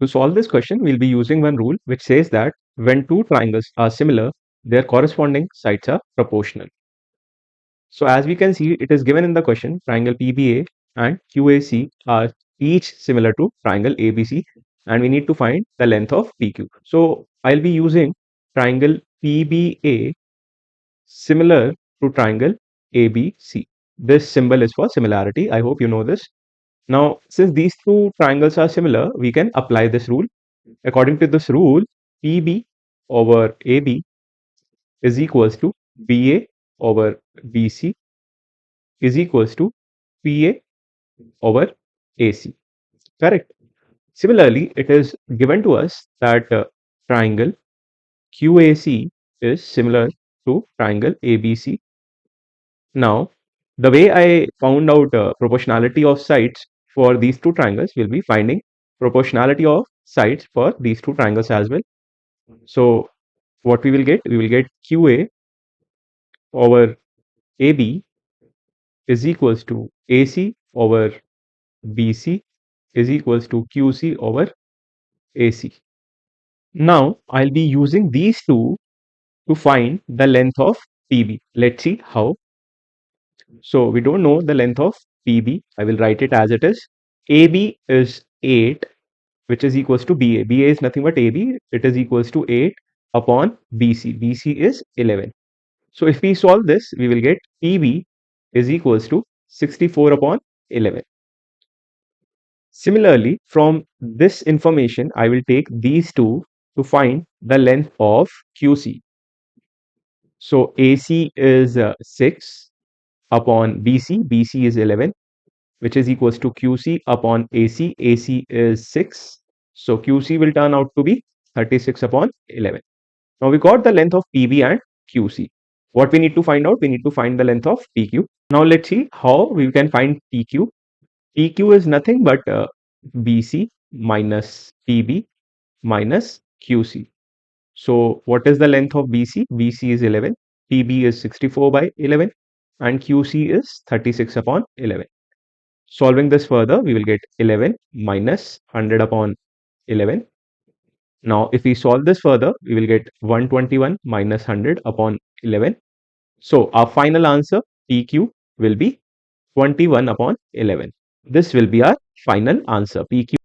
To solve this question, we'll be using one rule which says that when two triangles are similar, their corresponding sides are proportional. So as we can see, it is given in the question, triangle PBA and QAC are each similar to triangle ABC, and we need to find the length of PQ. So I'll be using triangle PBA similar to triangle ABC. This symbol is for similarity. I hope you know this. Now, since these two triangles are similar, we can apply this rule. According to this rule, PB over AB is equals to BA over BC is equals to PA over AC. Correct. Similarly, it is given to us that triangle QAC is similar to triangle ABC. Now, the way I found out proportionality of sides for these two triangles will be finding proportionality of sides for these two triangles as well. So, what we will get? We will get QA over AB is equals to AC over BC is equals to QC over AC. Now, I'll be using these two to find the length of PB. Let's see how. So, we don't know the length of PB. I will write it as it is. AB is 8, which is equals to BA. BA is nothing but AB. It is equals to 8 upon BC. BC is 11. So, if we solve this, we will get PB is equals to 64 upon 11. Similarly, from this information, I will take these two to find the length of QC. So AC is 6 upon BC, BC is 11, which is equals to QC upon AC, AC is 6. So QC will turn out to be 36 upon 11. Now we got the length of PB and QC. What we need to find out? We need to find the length of PQ. Now let's see how we can find PQ. PQ is nothing but BC minus PB minus QC. So what is the length of BC? BC is 11, PB is 64 by 11, and QC is 36 upon 11. Solving this further, we will get 11 minus 100 upon 11. Now, if we solve this further, we will get 121 minus 100 upon 11. So our final answer, PQ, will be 21 upon 11. This will be our final answer. PQ